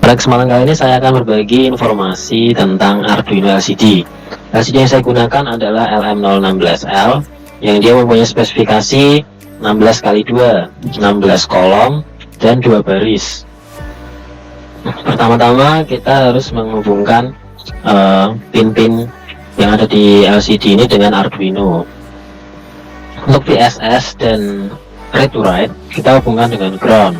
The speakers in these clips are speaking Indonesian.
Pada kesempatan kali ini saya akan berbagi informasi tentang Arduino LCD. LCD yang saya gunakan adalah LM016L yang dia mempunyai spesifikasi 16x2, 16 kolom, dan 2 baris. Pertama-tama kita harus menghubungkan pin-pin yang ada di LCD ini dengan Arduino. Untuk VSS dan read to write kita hubungkan dengan ground.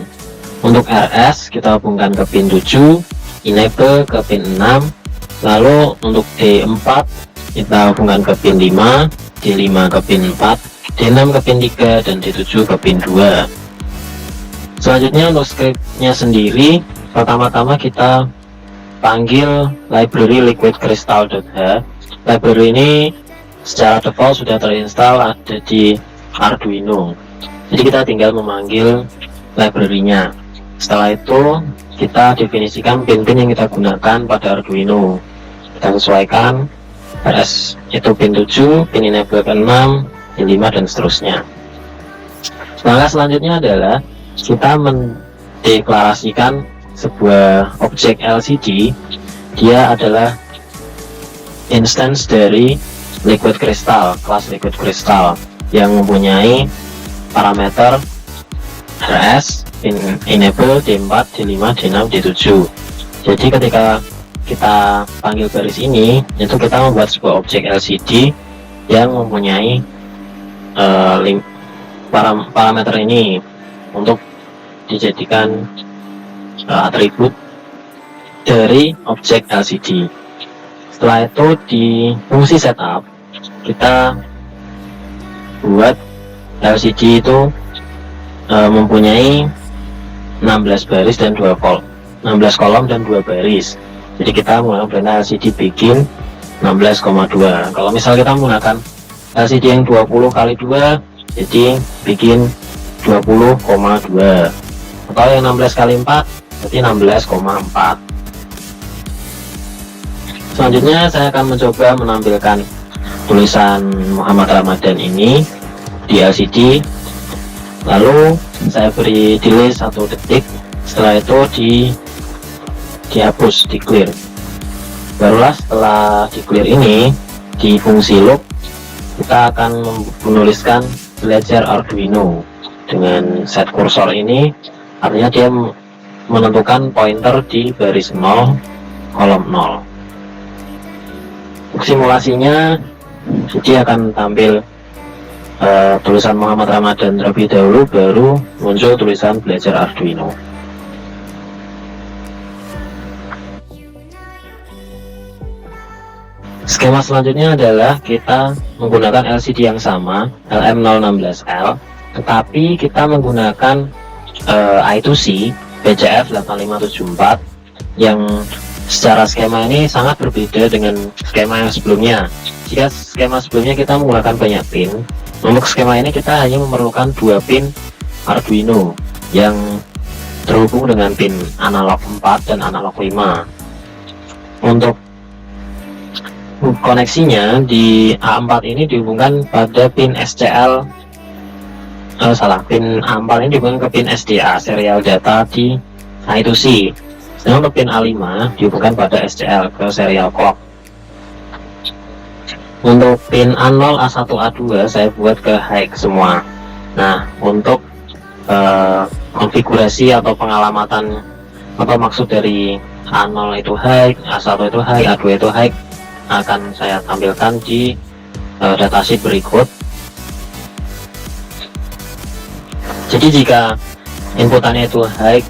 Untuk RS kita hubungkan ke pin 7, enable ke pin 6, lalu untuk D4 kita hubungkan ke pin 5, D5 ke pin 4, D6 ke pin 3, dan D7 ke pin 2. Selanjutnya untuk scriptnya sendiri, pertama-tama kita panggil library liquidcrystal.h. Library ini secara default sudah terinstall ada di Arduino, jadi kita tinggal memanggil library-nya. Setelah itu kita definisikan pin-pin yang kita gunakan pada Arduino. Kita sesuaikan RS itu pin 7, pin enable ke 6, pin 5, dan seterusnya. Langkah selanjutnya adalah kita mendeklarasikan sebuah objek LCD. Dia adalah instance dari liquid crystal, kelas liquid crystal yang mempunyai parameter RS, pin enable, D4, D5, D6, D7. Jadi ketika kita panggil baris ini, itu kita membuat sebuah objek LCD yang mempunyai parameter ini untuk dijadikan atribut dari objek LCD. Setelah itu di fungsi setup kita buat LCD itu mempunyai 16 baris dan 2 kolom, 16 kolom dan 2 baris. Jadi kita menggunakan perintah LCD begin 16,2. Kalau misal kita menggunakan LCD yang 20x2, jadi bikin 20,2, atau yang 16x4 berarti 16,4. Selanjutnya saya akan mencoba menampilkan tulisan Muhammad Ramadan ini di LCD, lalu saya beri delay 1 detik. Setelah itu dihapus, di clear. Barulah setelah di clear ini, di fungsi loop kita akan menuliskan belajar Arduino dengan set kursor ini, artinya dia menentukan pointer di baris 0, kolom 0. Untuk simulasinya dia akan tampil tulisan Muhammad Ramadan terlebih dahulu, baru muncul tulisan belajar Arduino. Skema selanjutnya adalah kita menggunakan LCD yang sama, LM016L, tetapi kita menggunakan I2C BCF 8574 yang secara skema ini sangat berbeda dengan skema yang sebelumnya. Jika skema sebelumnya kita menggunakan banyak pin, untuk skema ini kita hanya memerlukan 2 pin Arduino yang terhubung dengan pin analog 4 dan analog 5. Untuk koneksinya di A4 ini dihubungkan pada pin SCL, pin A4 ini dihubungkan ke pin SDA, serial data di I2C. Sedangkan untuk pin A5 dihubungkan pada SCL, ke serial clock. Untuk pin A0, A1, A2 saya buat ke high semua. Nah, untuk konfigurasi atau pengalamatan atau maksud dari A0 itu high, A1 itu high, A2 itu high akan saya tampilkan di datasheet berikut. Jadi jika inputannya itu high,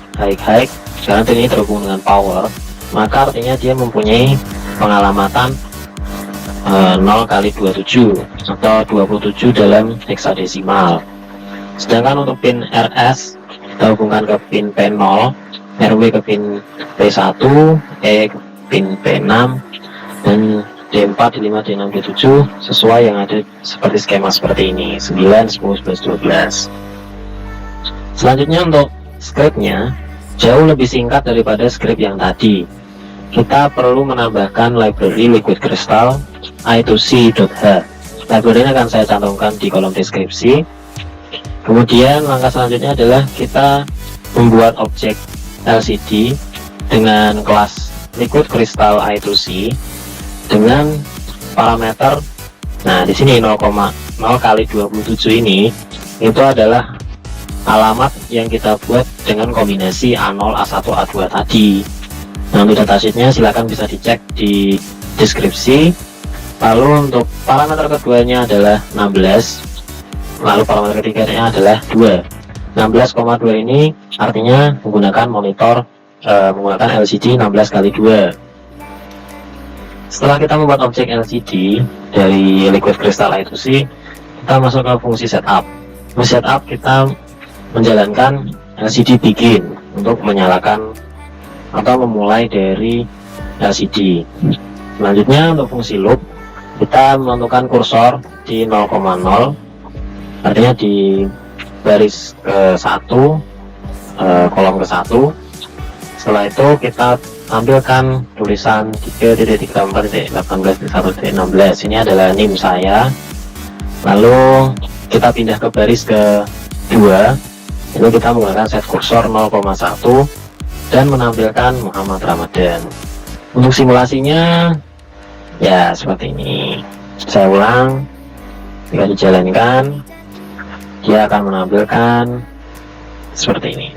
karena ini terhubung dengan power, maka artinya dia mempunyai pengalamatan 0x27 atau 27 dalam heksadesimal. Sedangkan untuk pin RS kita hubungkan ke pin P0, RW ke pin P1, E ke pin P6, dan D4, D5, D6, D7 sesuai yang ada seperti skema seperti ini, 9, 10, 11, 12. Selanjutnya untuk scriptnya jauh lebih singkat daripada script yang tadi. Kita perlu menambahkan library liquid crystal I2C.h. Library ini akan saya cantumkan di kolom deskripsi. Kemudian langkah selanjutnya adalah kita membuat objek LCD dengan kelas Liquid Crystal I2C dengan parameter, nah di sini 0,0 kali 27 ini itu adalah alamat yang kita buat dengan kombinasi A0 A1 A2 tadi. Nah, untuk datasheetnya silahkan bisa dicek di deskripsi. Lalu untuk parameter keduanya adalah 16, lalu parameter ketiganya adalah 2. 16,2 ini artinya menggunakan monitor menggunakan LCD 16 kali 2. Setelah kita membuat objek LCD dari Liquid Crystal I2C, kita masuk ke fungsi setup. Fungsi setup kita menjalankan LCD begin untuk menyalakan atau memulai dari LCD. Selanjutnya untuk fungsi loop, kita menentukan kursor di 0,0, artinya di baris ke-1, kolom ke-1. Setelah itu kita tampilkan tulisan 3.34.18.1.16. ini adalah NIM saya. Lalu kita pindah ke baris ke-2, ini kita menggunakan set kursor 0,1 dan menampilkan Muhammad Ramadan. Untuk simulasinya ya seperti ini. Saya ulang, jika dijalankan dia akan menampilkan seperti ini.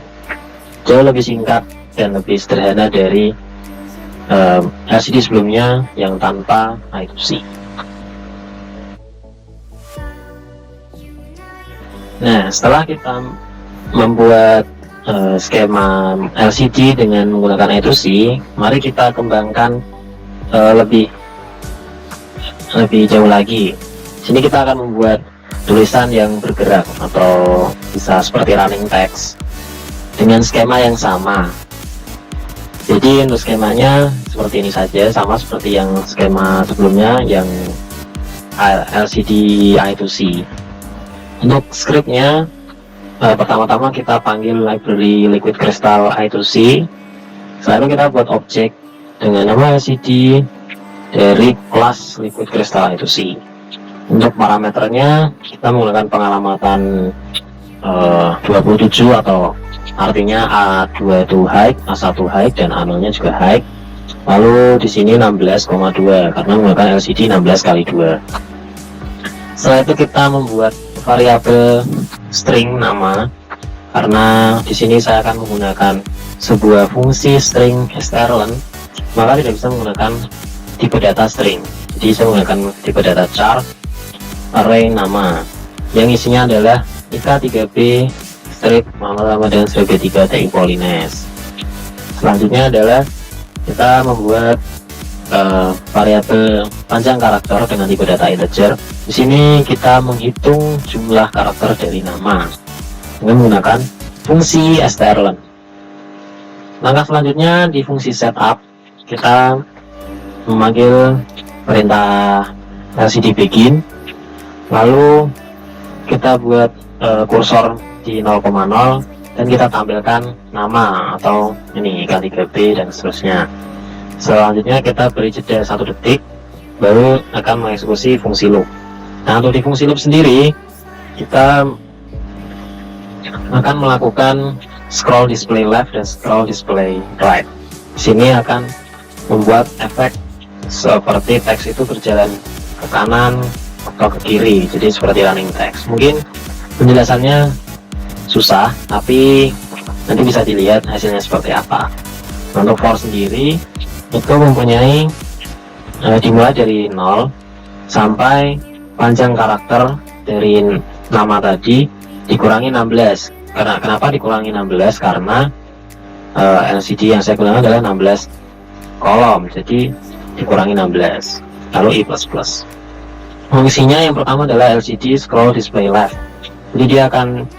Jauh lebih singkat dan lebih sederhana dari LCD sebelumnya yang tanpa I2C. Nah, setelah kita membuat skema LCD dengan menggunakan I2C, mari kita kembangkan lebih jauh lagi. Sini kita akan membuat tulisan yang bergerak atau bisa seperti running text dengan skema yang sama. Jadi untuk skemanya seperti ini saja, sama seperti yang skema sebelumnya yang LCD I2C. Untuk scriptnya pertama-tama kita panggil library Liquid Crystal I2C. Setelah itu kita buat objek dengan nama LCD dari kelas Liquid Crystal I2C. Untuk parameternya kita menggunakan pengalamatan 27 atau artinya A2 itu high, A1 high, dan A0 nya juga high. Lalu di sini 16,2 karena menggunakan LCD 16 kali 2. Setelah itu kita membuat variabel string nama, karena di sini saya akan menggunakan sebuah fungsi string strlen, maka tidak bisa menggunakan tipe data string. Jadi saya menggunakan tipe data char array nama yang isinya adalah IK3B strip Muhammad Ramadan strip B3 TI Polines. Selanjutnya adalah kita membuat variabel panjang karakter dengan tipe data integer. Di sini kita menghitung jumlah karakter dari nama dengan menggunakan fungsi strlen. Langkah selanjutnya di fungsi setup, kita memanggil perintah LCD begin, lalu kita buat kursor di 0,0 dan kita tampilkan nama atau ini K3B dan seterusnya. Selanjutnya kita beri jeda 1 detik, baru akan mengeksekusi fungsi loop. Nah, untuk di fungsi loop sendiri kita akan melakukan scroll display left dan scroll display right. Di sini akan membuat efek seperti teks itu berjalan ke kanan atau ke kiri, jadi seperti running text. Mungkin penjelasannya susah, tapi nanti bisa dilihat hasilnya seperti apa. Untuk for sendiri itu mempunyai dimulai dari 0 sampai panjang karakter dari nama tadi dikurangi 16. Kenapa dikurangi 16? Karena LCD yang saya gunakan adalah 16 kolom, jadi dikurangi 16, lalu I++. Fungsinya yang pertama adalah LCD scroll display left, jadi dia akan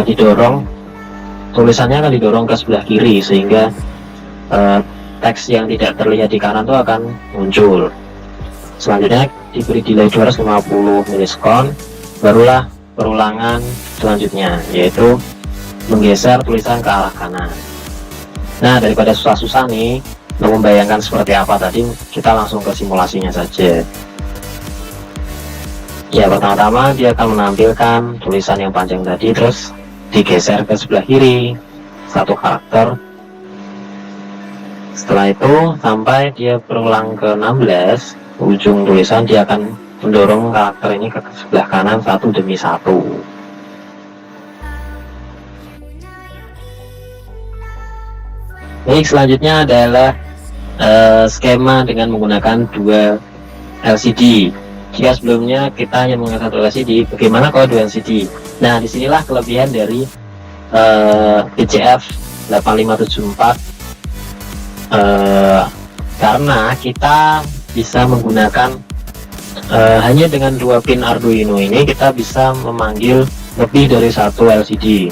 didorong, tulisannya akan didorong ke sebelah kiri sehingga teks yang tidak terlihat di kanan itu akan muncul. Selanjutnya diberi delay 250 milisekund, barulah perulangan selanjutnya, yaitu menggeser tulisan ke arah kanan. Nah, daripada susah-susah nih untuk membayangkan seperti apa tadi, kita langsung ke simulasinya saja. Ya, pertama-tama dia akan menampilkan tulisan yang panjang tadi, terus digeser ke sebelah kiri 1 karakter. Setelah itu sampai dia berulang ke 16, ujung tulisan dia akan mendorong karakter ini ke sebelah kanan satu demi satu. Baik, selanjutnya adalah skema dengan menggunakan dua LCD. Jika sebelumnya kita hanya menggunakan satu LCD, bagaimana kalau dua LCD? Nah, disinilah kelebihan dari PCF 8574, karena kita bisa menggunakan hanya dengan dua pin Arduino ini kita bisa memanggil lebih dari satu LCD.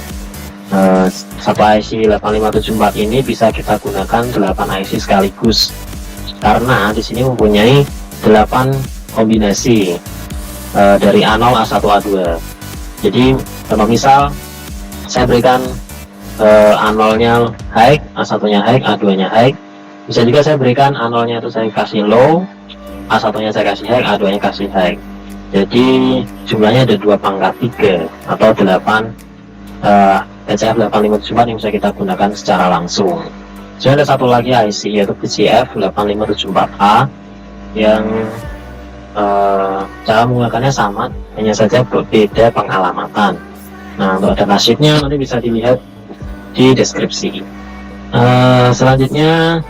Satu IC 8574 ini bisa kita gunakan 8 IC sekaligus, karena di sini mempunyai 8 kombinasi dari A0, A1, A2. Jadi kalau misal saya berikan A0 nya high, A1 nya high, A2 nya high, bisa juga saya berikan A0 nya itu saya kasih low, A1 nya saya kasih high, A2 nya kasih high. Jadi jumlahnya ada 2 pangkat 3 atau 8 PCF 8574 yang bisa kita gunakan secara langsung. Jadi ada satu lagi IC yaitu PCF 8574A yang cara menggunakannya sama, hanya saja berbeda pengalamatan. Nah, untuk data sheetnya nanti bisa dilihat di deskripsi. Selanjutnya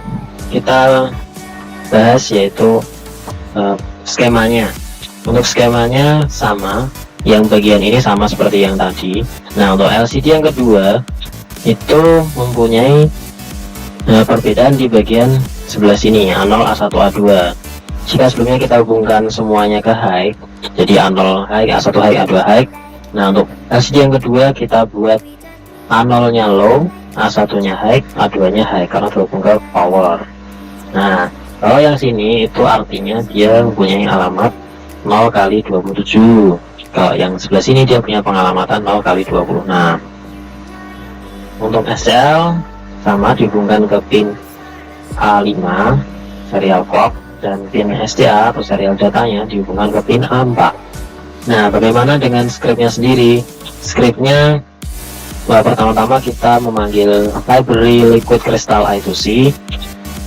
kita bahas yaitu skemanya. Untuk skemanya sama, yang bagian ini sama seperti yang tadi. Nah, untuk LCD yang kedua itu mempunyai perbedaan di bagian sebelah sini, A0, A1, A2. Jika sebelumnya kita hubungkan semuanya ke high, jadi A0 high, A1 high, A2 high. Nah, untuk LCD yang kedua kita buat A0 nya low, A1 nya high, A2 nya high karena terhubung ke power. Nah, kalau yang sini itu artinya dia mempunyai alamat 0 kali 27. Kalau yang sebelah sini dia punya pengalamatan 0 kali 26. Untuk SCL sama, dihubungkan ke pin A5 serial clock, dan pin SDA atau serial datanya dihubungkan ke pin A4. Nah, bagaimana dengan scriptnya sendiri? Scriptnya pertama-tama kita memanggil library liquid crystal I2C.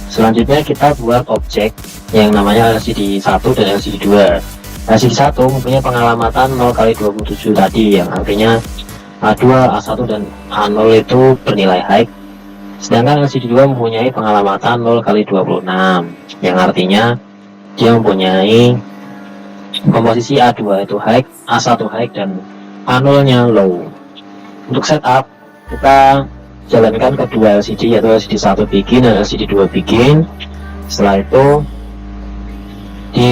Selanjutnya kita buat objek yang namanya LCD1 dan LCD2. LCD1 mempunyai pengalamatan 0 kali 27 tadi, yang artinya A2, A1 dan A0 itu bernilai high. Sedangkan LCD2 mempunyai pengalamatan 0 kali 26, yang artinya dia mempunyai komposisi A2 itu high, A1 high, dan A0 nya low. Untuk setup kita jalankan kedua LCD, yaitu LCD1 begin dan LCD2 begin. Setelah itu di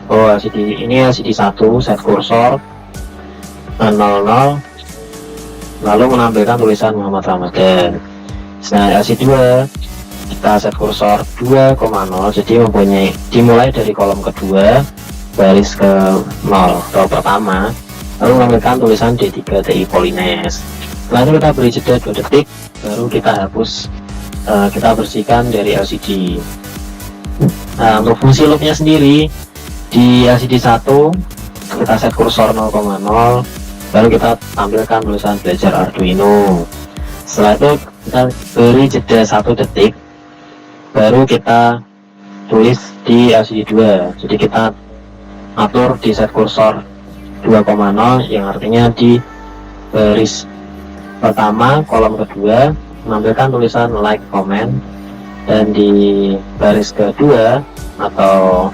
LCD ini LCD1 set kursor 00, lalu menampilkan tulisan Muhammad Ramadan. Nah, LCD2 kita set kursor 2,0, jadi mempunyai dimulai dari kolom kedua baris ke 0 atau pertama, lalu menampilkan tulisan D3 TI Polines. Setelah itu kita beri jeda 2 detik, baru kita hapus, kita bersihkan dari LCD. Nah, untuk fungsi loopnya sendiri di LCD1 kita set kursor 0,0, baru kita tampilkan tulisan belajar Arduino. Setelah itu kita beri jeda 1 detik, baru kita tulis di LCD2. Jadi kita atur di set kursor 2,0, yang artinya di baris pertama kolom kedua menampilkan tulisan like, comment, dan di baris kedua atau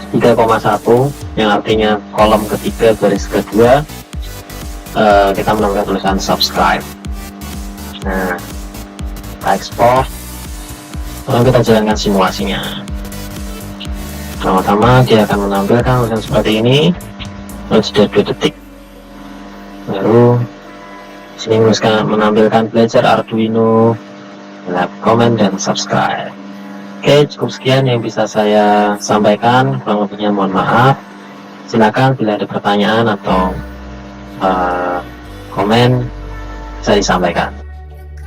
3,1 yang artinya kolom ketiga baris kedua kita menampilkan tulisan subscribe. Nah, kita ekspor, lalu kita jalankan simulasinya. Pertama-tama dia akan menampilkan tulisan seperti ini, lalu jeda 2 detik, baru sini menampilkan belajar Arduino, like, comment, dan subscribe. Oke, cukup sekian yang bisa saya sampaikan, kurang lebihnya mohon maaf. Silakan bila ada pertanyaan atau komen bisa disampaikan.